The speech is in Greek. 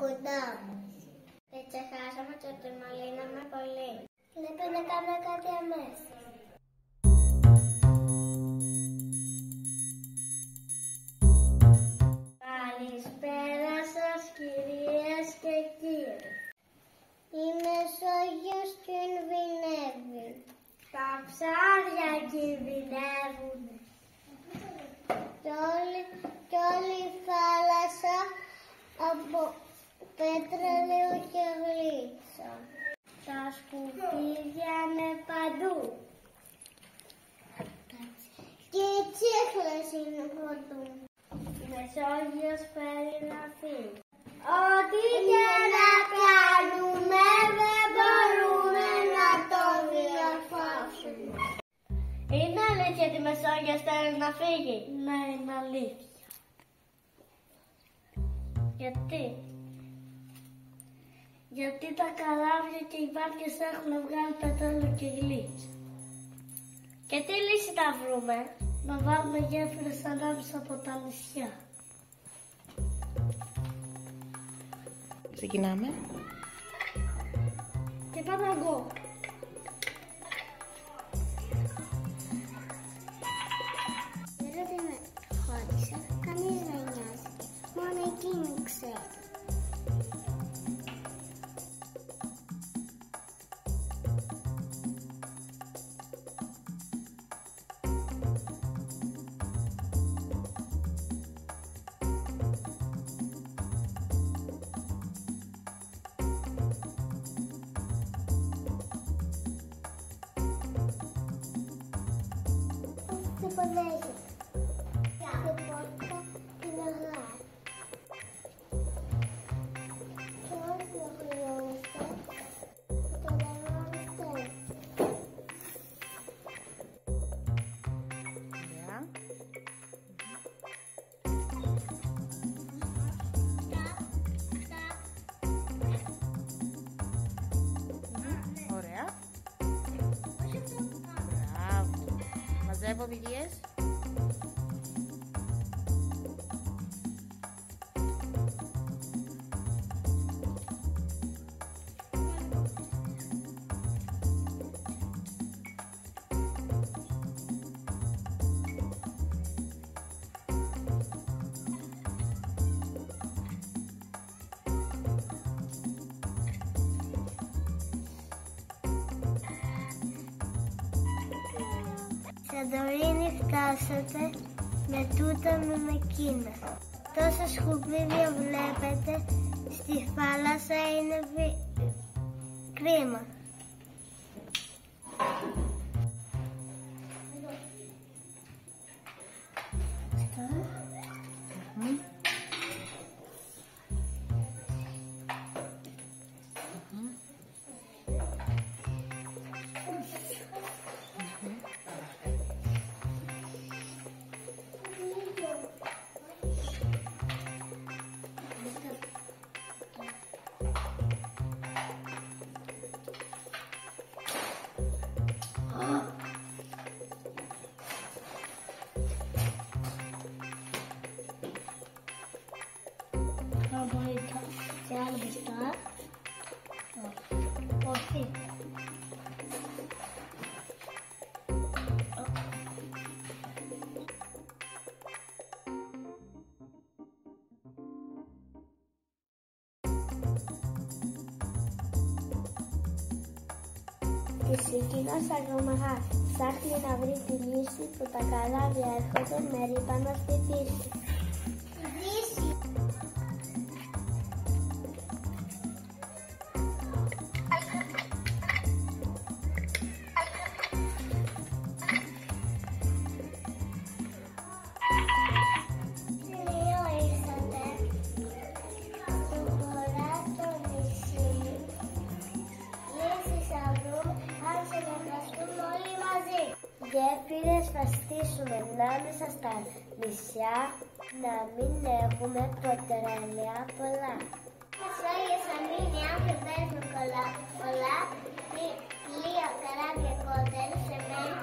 κοντά μας. Δεν ξεχάσαμε και ότι μαλύναμε πολύ. Πρέπει να κάνουμε κάτι αμέσως. Καλησπέρα σας κυρίες και κύριοι. Η Μεσόγειος κινδυνεύει. Τα ψάρια κινδυνεύουν. Κι όλη η θάλασσα από πετρέλαιο και γλίτσα. Τα σκουπίδια είναι παντού. Και οι τσίχλες είναι παντού. Η Μεσόγειος πρέπει να φύγει. Ό,τι και να κάνουμε δεν μπορούμε να το διαφάσουμε. Είναι αλήθεια ότι η Μεσόγειος θέλει να φύγει? Ναι, είναι αλήθεια. Γιατί? Γιατί τα καράβια και οι βάρκες έχουν βγάλει πετρέλαιο και γλίτσα. Και τι λύση θα βρούμε? Να βάλουμε γέφυρες ανάμεσα από τα νησιά. Ξεκινάμε. Και πάμε εγώ. Δεν με χώρισα, κανείς δεν νοιάζει. Μόνο εκείνη ξέρει. Δεν πονέζει. Κάθε πόρτα είναι γράφη. Και όχι να χρειάζεται, το λέμε αυτό. Ωραία. Μπράβο. Μαζεύω οδηγίες. Σαντορίνη φτάσατε με τούτα με εκείνα. Τόσα σκουπίδια βλέπετε στη θάλασσα είναι κρίμα. Σε άλλο μπροστά. Όχι. Της εκείνος αγκομαχά ψάχνει να βρει τη λύση που τα καράβια έρχονται με ρήπανο στη φύση. Γέφυρες θα στήσουμε ανάμεσα στα νησιά, να μην έχουμε πετρέλαια πολλά. Μεσόγειος αμήνει αν δεν παίρνουν πολλά, λίγα καράβια κοντά σε μέρη